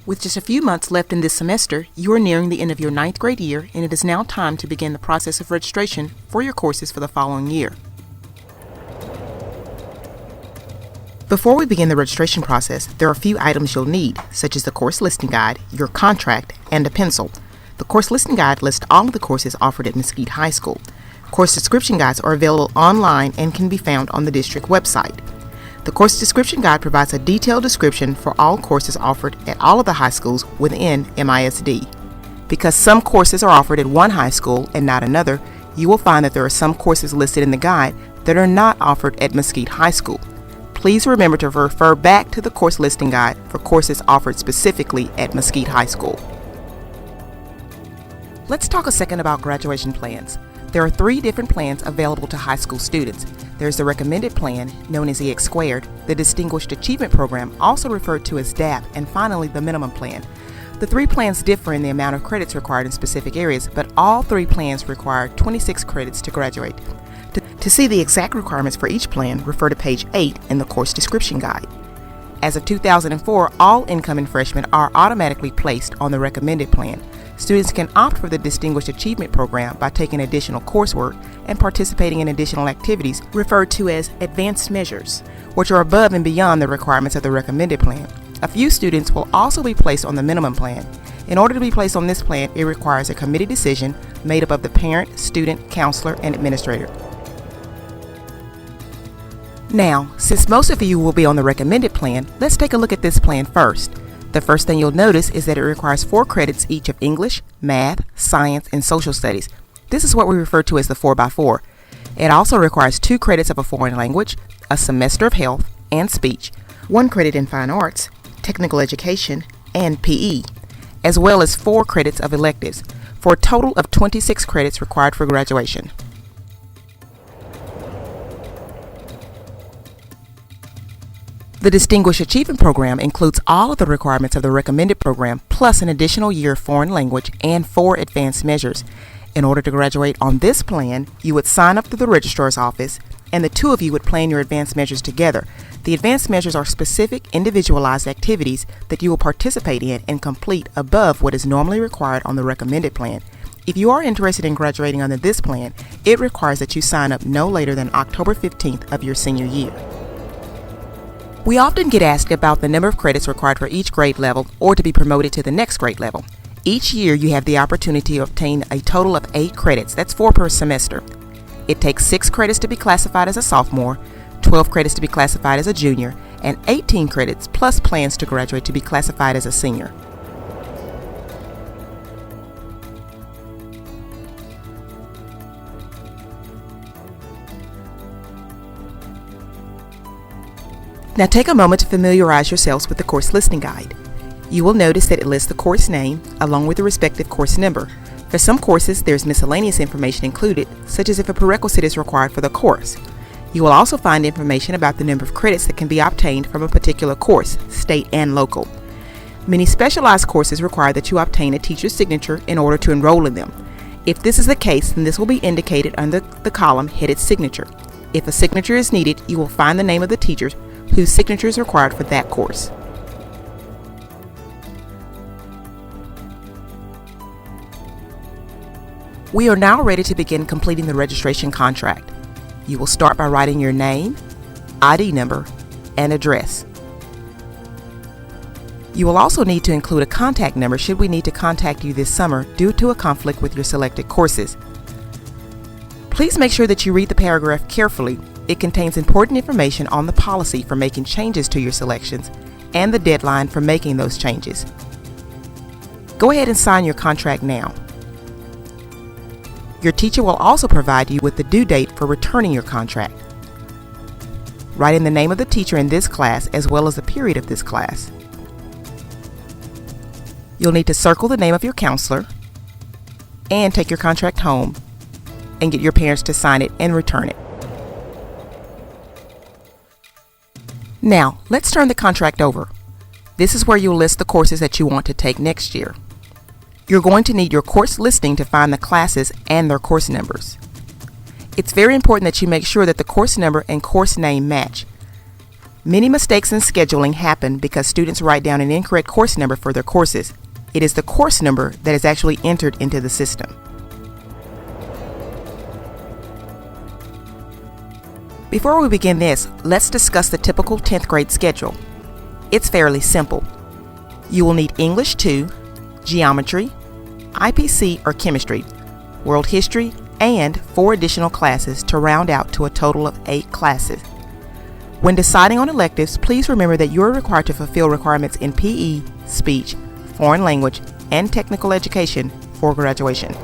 With just a few months left in this semester, you are nearing the end of your 9th grade year, and it is now time to begin the process of registration for your courses for the following year. Before we begin the registration process, there are a few items you'll need, such as the course listing guide, your contract, and a pencil. The course listing guide lists all of the courses offered at Mesquite High School. Course description guides are available online and can be found on the district website. The course description guide provides a detailed description for all courses offered at all of the high schools within MISD. Because some courses are offered at one high school and not another, you will find that there are some courses listed in the guide that are not offered at Mesquite High School. Please remember to refer back to the course listing guide for courses offered specifically at Mesquite High School. Let's talk a second about graduation plans. There are 3 different plans available to high school students. There's the recommended plan, known as EX Squared, the Distinguished Achievement Program, also referred to as DAP, and finally the minimum plan. The 3 plans differ in the amount of credits required in specific areas, but all 3 plans require 26 credits to graduate. To see the exact requirements for each plan, refer to page 8 in the course description guide. As of 2004, all incoming freshmen are automatically placed on the recommended plan. Students can opt for the Distinguished Achievement Program by taking additional coursework and participating in additional activities referred to as advanced measures, which are above and beyond the requirements of the recommended plan. A few students will also be placed on the minimum plan. In order to be placed on this plan, it requires a committee decision made up of the parent, student, counselor, and administrator. Now, since most of you will be on the recommended plan, let's take a look at this plan first. The first thing you'll notice is that it requires 4 credits each of English, Math, Science, and Social Studies. This is what we refer to as the 4x4. It also requires 2 credits of a foreign language, a semester of health and speech, 1 credit in fine arts, technical education, and PE, as well as 4 credits of electives, for a total of 26 credits required for graduation. The Distinguished Achievement Program includes all of the requirements of the recommended program, plus an additional year of foreign language and 4 advanced measures. In order to graduate on this plan, you would sign up through the registrar's office, and the 2 of you would plan your advanced measures together. The advanced measures are specific, individualized activities that you will participate in and complete above what is normally required on the recommended plan. If you are interested in graduating under this plan, it requires that you sign up no later than October 15th of your senior year. We often get asked about the number of credits required for each grade level or to be promoted to the next grade level. Each year you have the opportunity to obtain a total of 8 credits, that's 4 per semester. It takes 6 credits to be classified as a sophomore, 12 credits to be classified as a junior, and 18 credits plus plans to graduate to be classified as a senior. Now take a moment to familiarize yourselves with the course listing guide. You will notice that it lists the course name along with the respective course number. For some courses, there's miscellaneous information included, such as if a prerequisite is required for the course. You will also find information about the number of credits that can be obtained from a particular course, state and local. Many specialized courses require that you obtain a teacher's signature in order to enroll in them. If this is the case, then this will be indicated under the column headed Signature. If a signature is needed, you will find the name of the teacher whose signature is required for that course. We are now ready to begin completing the registration contract. You will start by writing your name, ID number, and address. You will also need to include a contact number should we need to contact you this summer due to a conflict with your selected courses. Please make sure that you read the paragraph carefully. It contains important information on the policy for making changes to your selections and the deadline for making those changes. Go ahead and sign your contract now. Your teacher will also provide you with the due date for returning your contract. Write in the name of the teacher in this class as well as the period of this class. You'll need to circle the name of your counselor and take your contract home and get your parents to sign it and return it. Now, let's turn the contract over. This is where you'll list the courses that you want to take next year. You're going to need your course listing to find the classes and their course numbers. It's very important that you make sure that the course number and course name match. Many mistakes in scheduling happen because students write down an incorrect course number for their courses. It is the course number that is actually entered into the system. Before we begin this, let's discuss the typical 10th grade schedule. It's fairly simple. You will need English 2, Geometry, IPC or Chemistry, World History, and 4 additional classes to round out to a total of 8 classes. When deciding on electives, please remember that you are required to fulfill requirements in PE, speech, foreign language, and technical education for graduation.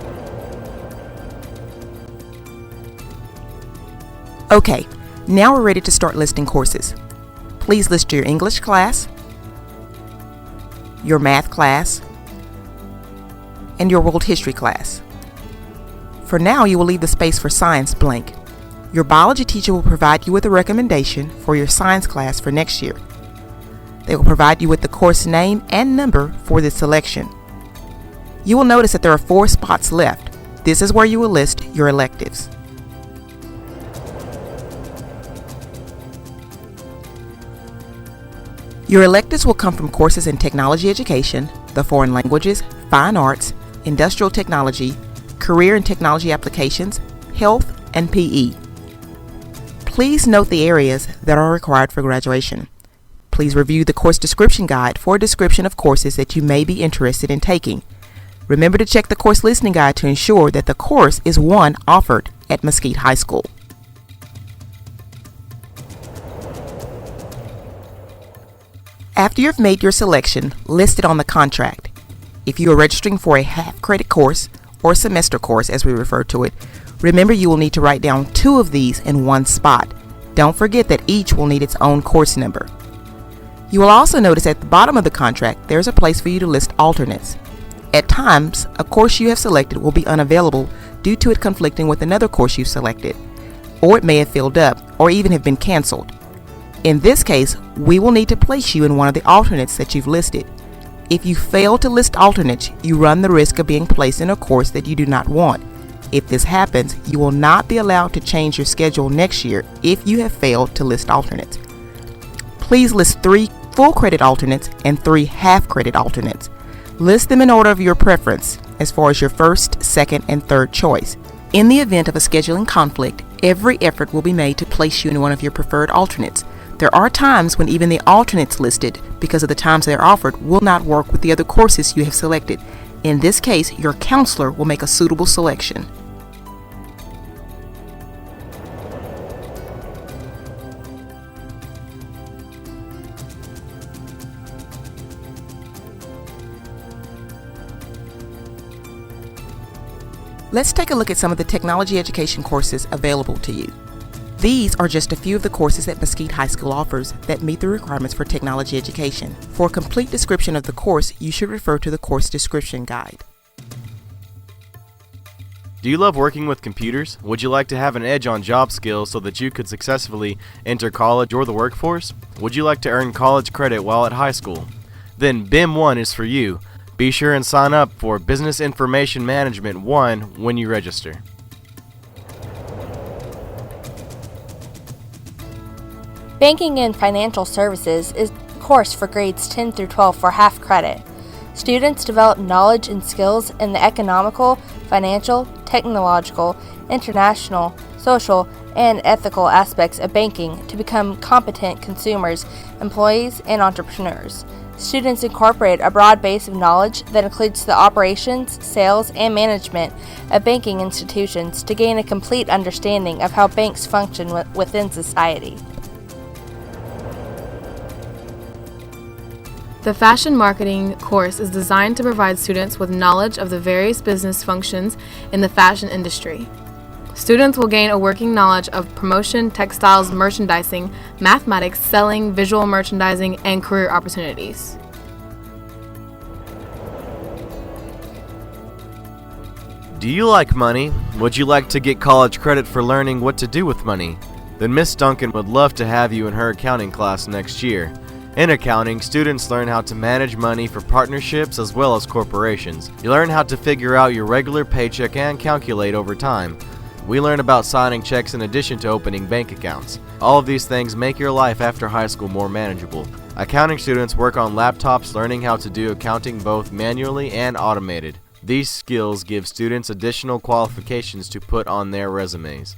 Okay, now we're ready to start listing courses. Please list your English class, your math class, and your world history class. For now, you will leave the space for science blank. Your biology teacher will provide you with a recommendation for your science class for next year. They will provide you with the course name and number for this selection. You will notice that there are 4 spots left. This is where you will list your electives. Your electives will come from courses in technology education, the foreign languages, fine arts, industrial technology, career and technology applications, health, and PE. Please note the areas that are required for graduation. Please review the course description guide for a description of courses that you may be interested in taking. Remember to check the course listening guide to ensure that the course is one offered at Mesquite High School. After you've made your selection, list it on the contract. If you are registering for a half-credit course, or semester course as we refer to it, remember you will need to write down 2 of these in one spot. Don't forget that each will need its own course number. You will also notice at the bottom of the contract there's a place for you to list alternates. At times, a course you have selected will be unavailable due to it conflicting with another course you selected, or it may have filled up or even have been canceled. In this case, we will need to place you in one of the alternates that you've listed. If you fail to list alternates, you run the risk of being placed in a course that you do not want. If this happens, you will not be allowed to change your schedule next year if you have failed to list alternates. Please list 3 full credit alternates and 3 half credit alternates. List them in order of your preference as far as your first, second, and third choice. In the event of a scheduling conflict, every effort will be made to place you in one of your preferred alternates. There are times when even the alternates listed, because of the times they are offered, will not work with the other courses you have selected. In this case, your counselor will make a suitable selection. Let's take a look at some of the technology education courses available to you. These are just a few of the courses that Mesquite High School offers that meet the requirements for technology education. For a complete description of the course, you should refer to the course description guide. Do you love working with computers? Would you like to have an edge on job skills so that you could successfully enter college or the workforce? Would you like to earn college credit while at high school? Then BIM 1 is for you. Be sure and sign up for Business Information Management 1 when you register. Banking and Financial Services is a course for grades 10 through 12 for half credit. Students develop knowledge and skills in the economical, financial, technological, international, social, and ethical aspects of banking to become competent consumers, employees, and entrepreneurs. Students incorporate a broad base of knowledge that includes the operations, sales, and management of banking institutions to gain a complete understanding of how banks function within society. The Fashion Marketing course is designed to provide students with knowledge of the various business functions in the fashion industry. Students will gain a working knowledge of promotion, textiles, merchandising, mathematics, selling, visual merchandising, and career opportunities. Do you like money? Would you like to get college credit for learning what to do with money? Then Miss Duncan would love to have you in her accounting class next year. In accounting, students learn how to manage money for partnerships as well as corporations. You learn how to figure out your regular paycheck and calculate over time. We learn about signing checks in addition to opening bank accounts. All of these things make your life after high school more manageable. Accounting students work on laptops learning how to do accounting both manually and automated. These skills give students additional qualifications to put on their resumes.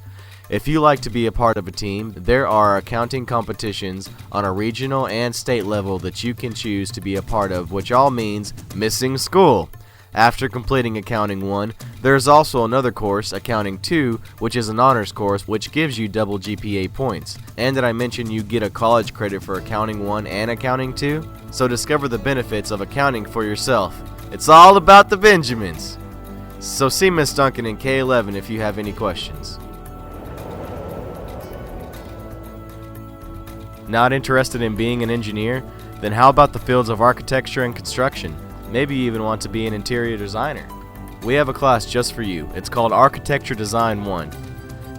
If you like to be a part of a team, there are accounting competitions on a regional and state level that you can choose to be a part of, which all means missing school. After completing Accounting 1, there is also another course, Accounting 2, which is an honors course which gives you double GPA points. And did I mention you get a college credit for Accounting 1 and Accounting 2? So discover the benefits of accounting for yourself. It's all about the Benjamins. So see Miss Duncan in K11 if you have any questions. Not interested in being an engineer? Then how about the fields of architecture and construction? Maybe you even want to be an interior designer. We have a class just for you. It's called Architecture Design 1.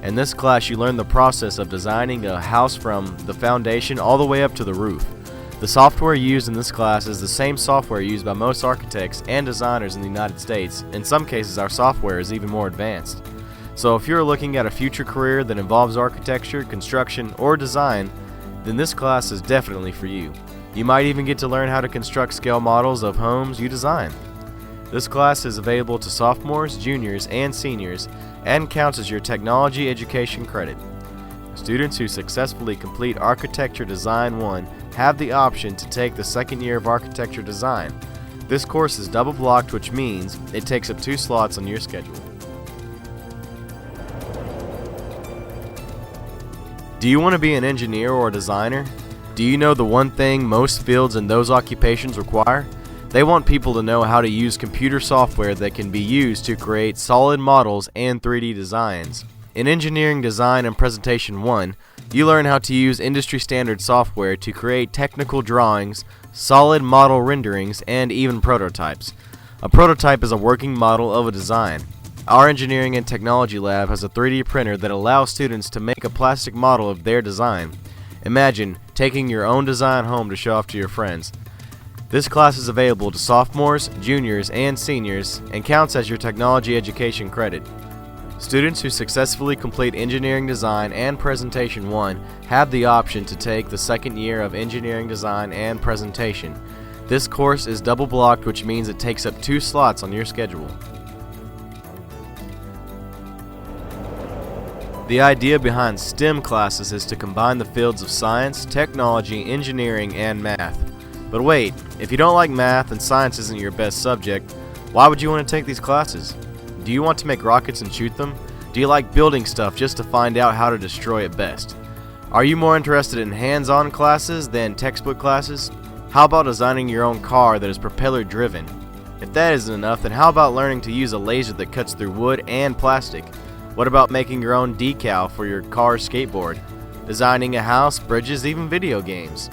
In this class you learn the process of designing a house from the foundation all the way up to the roof. The software used in this class is the same software used by most architects and designers in the United States. In some cases our software is even more advanced. So if you're looking at a future career that involves architecture, construction, or design, then this class is definitely for you. You might even get to learn how to construct scale models of homes you design. This class is available to sophomores, juniors, and seniors and counts as your technology education credit. Students who successfully complete Architecture Design 1 have the option to take the second year of Architecture Design. This course is double blocked, which means it takes up 2 slots on your schedule. Do you want to be an engineer or a designer? Do you know the one thing most fields in those occupations require? They want people to know how to use computer software that can be used to create solid models and 3D designs. In Engineering Design and Presentation 1, you learn how to use industry standard software to create technical drawings, solid model renderings, and even prototypes. A prototype is a working model of a design. Our Engineering and Technology Lab has a 3D printer that allows students to make a plastic model of their design. Imagine taking your own design home to show off to your friends. This class is available to sophomores, juniors, and seniors and counts as your technology education credit. Students who successfully complete Engineering Design and Presentation 1 have the option to take the second year of Engineering Design and Presentation. This course is double blocked, which means it takes up 2 slots on your schedule. The idea behind STEM classes is to combine the fields of science, technology, engineering, and math. But wait, if you don't like math and science isn't your best subject, why would you want to take these classes? Do you want to make rockets and shoot them? Do you like building stuff just to find out how to destroy it best? Are you more interested in hands-on classes than textbook classes? How about designing your own car that is propeller driven? If that isn't enough, then how about learning to use a laser that cuts through wood and plastic? What about making your own decal for your car's skateboard? Designing a house, bridges, even video games?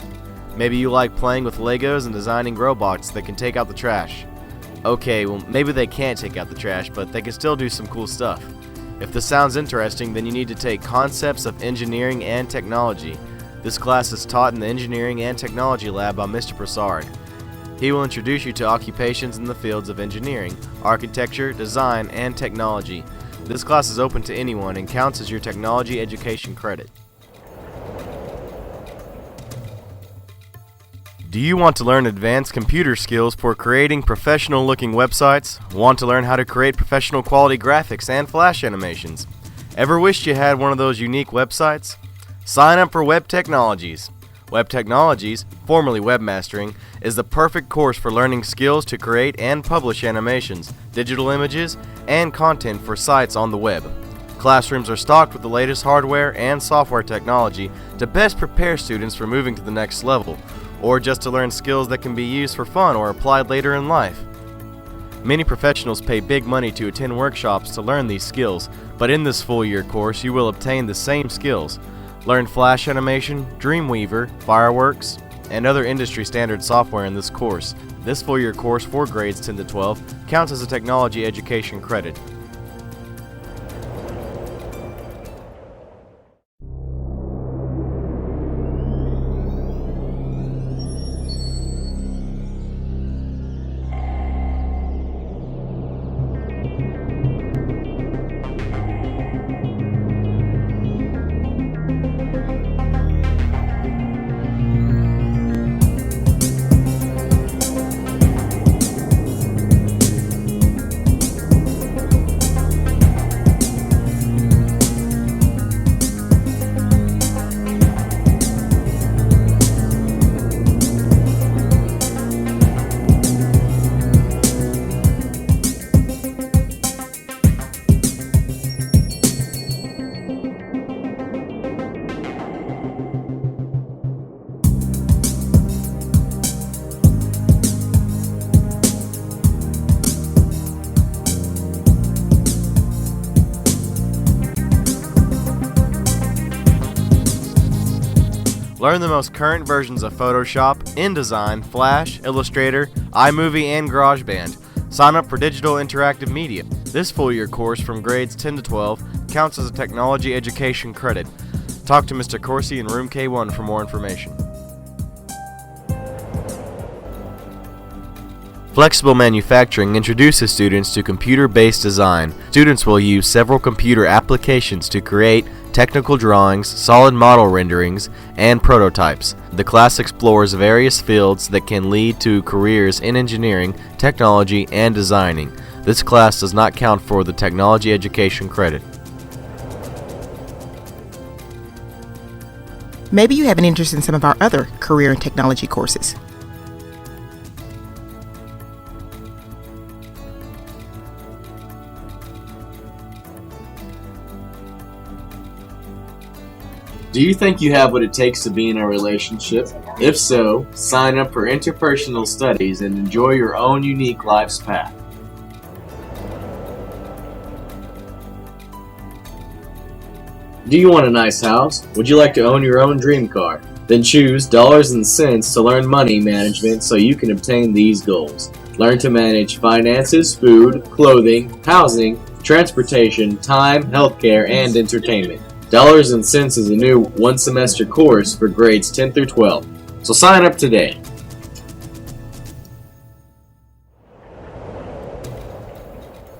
Maybe you like playing with Legos and designing robots that can take out the trash. Okay, well maybe they can't take out the trash, but they can still do some cool stuff. If this sounds interesting, then you need to take Concepts of Engineering and Technology. This class is taught in the Engineering and Technology Lab by Mr. Broussard. He will introduce you to occupations in the fields of engineering, architecture, design, and technology. This class is open to anyone and counts as your technology education credit. Do you want to learn advanced computer skills for creating professional-looking websites? Want to learn how to create professional quality graphics and flash animations? Ever wished you had one of those unique websites? Sign up for Web Technologies. Web Technologies, formerly Webmastering, is the perfect course for learning skills to create and publish animations, digital images, and content for sites on the web. Classrooms are stocked with the latest hardware and software technology to best prepare students for moving to the next level, or just to learn skills that can be used for fun or applied later in life. Many professionals pay big money to attend workshops to learn these skills, but in this full-year course you will obtain the same skills. Learn Flash animation, Dreamweaver, Fireworks, and other industry standard software in this course. This full-year course for grades 10 to 12 counts as a technology education credit. Learn the most current versions of Photoshop, InDesign, Flash, Illustrator, iMovie, and GarageBand. Sign up for digital interactive media. This full year course from grades 10 to 12 counts as a technology education credit. Talk to Mr. Corsi in room K1 for more information. Flexible Manufacturing introduces students to computer-based design. Students will use several computer applications to create technical drawings, solid model renderings, and prototypes. The class explores various fields that can lead to careers in engineering, technology, and designing. This class does not count for the technology education credit. Maybe you have an interest in some of our other career and technology courses. Do you think you have what it takes to be in a relationship? If so, sign up for interpersonal studies and enjoy your own unique life's path. Do you want a nice house? Would you like to own your own dream car? Then choose Dollars and Cents to learn money management so you can obtain these goals. Learn to manage finances, food, clothing, housing, transportation, time, healthcare, and entertainment. Dollars and Cents is a new one-semester course for grades 10 through 12. So sign up today.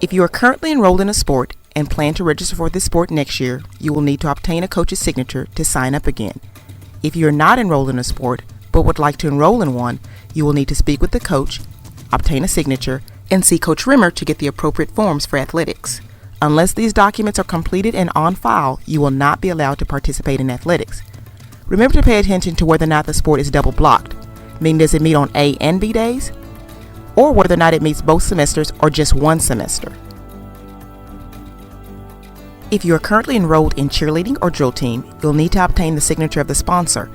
If you are currently enrolled in a sport and plan to register for this sport next year, you will need to obtain a coach's signature to sign up again. If you are not enrolled in a sport but would like to enroll in one, you will need to speak with the coach, obtain a signature, and see Coach Rimmer to get the appropriate forms for athletics. Unless these documents are completed and on file, you will not be allowed to participate in athletics. Remember to pay attention to whether or not the sport is double blocked, meaning does it meet on A and B days, or whether or not it meets both semesters or just one semester. If you are currently enrolled in cheerleading or drill team, you'll need to obtain the signature of the sponsor.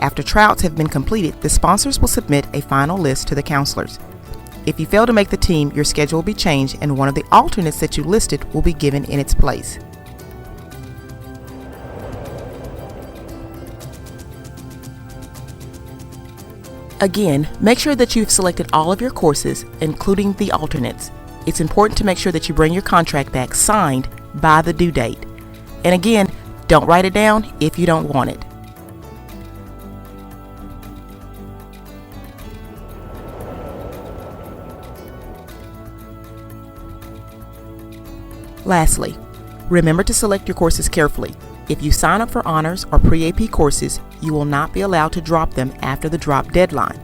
After tryouts have been completed, the sponsors will submit a final list to the counselors. If you fail to make the team, your schedule will be changed and one of the alternates that you listed will be given in its place. Again, make sure that you've selected all of your courses, including the alternates. It's important to make sure that you bring your contract back signed by the due date. And again, don't write it down if you don't want it. Lastly, remember to select your courses carefully. If you sign up for honors or pre-AP courses, you will not be allowed to drop them after the drop deadline.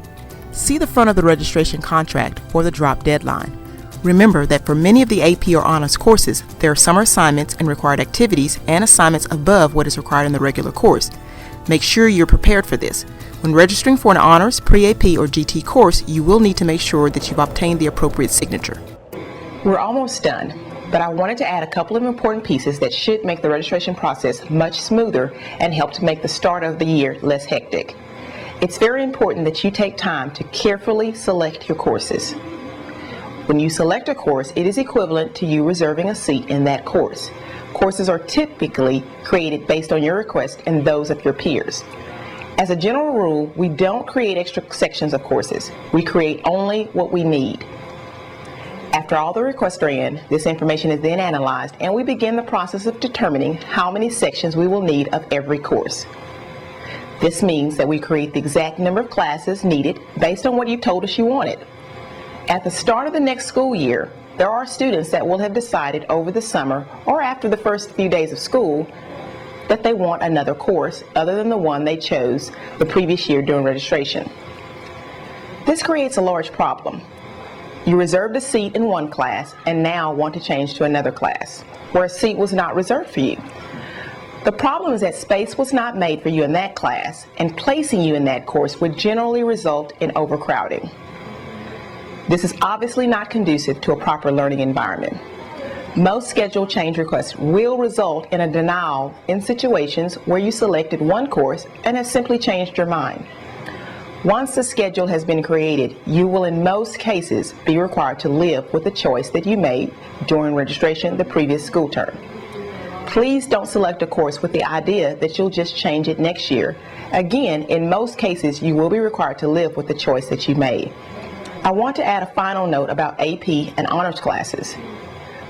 See the front of the registration contract for the drop deadline. Remember that for many of the AP or honors courses, there are summer assignments and required activities and assignments above what is required in the regular course. Make sure you're prepared for this. When registering for an honors, pre-AP, or GT course, you will need to make sure that you've obtained the appropriate signature. We're almost done, but I wanted to add a couple of important pieces that should make the registration process much smoother and help to make the start of the year less hectic. It's very important that you take time to carefully select your courses. When you select a course, it is equivalent to you reserving a seat in that course. Courses are typically created based on your request and those of your peers. As a general rule, we don't create extra sections of courses. We create only what we need. After all the requests are in, this information is then analyzed and we begin the process of determining how many sections we will need of every course. This means that we create the exact number of classes needed based on what you told us you wanted. At the start of the next school year, there are students that will have decided over the summer or after the first few days of school that they want another course other than the one they chose the previous year during registration. This creates a large problem. You reserved a seat in one class and now want to change to another class where a seat was not reserved for you. The problem is that space was not made for you in that class, and placing you in that course would generally result in overcrowding. This is obviously not conducive to a proper learning environment. Most schedule change requests will result in a denial in situations where you selected one course and have simply changed your mind. Once the schedule has been created, you will in most cases be required to live with the choice that you made during registration the previous school term. Please don't select a course with the idea that you'll just change it next year. Again, in most cases, you will be required to live with the choice that you made. I want to add a final note about AP and honors classes.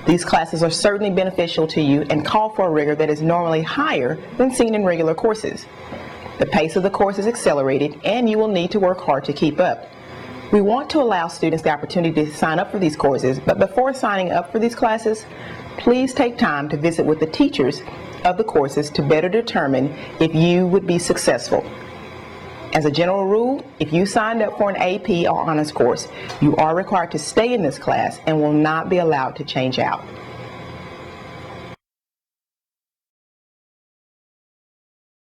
These classes are certainly beneficial to you and call for a rigor that is normally higher than seen in regular courses. The pace of the course is accelerated, and you will need to work hard to keep up. We want to allow students the opportunity to sign up for these courses, but before signing up for these classes, please take time to visit with the teachers of the courses to better determine if you would be successful. As a general rule, if you signed up for an AP or honors course, you are required to stay in this class and will not be allowed to change out.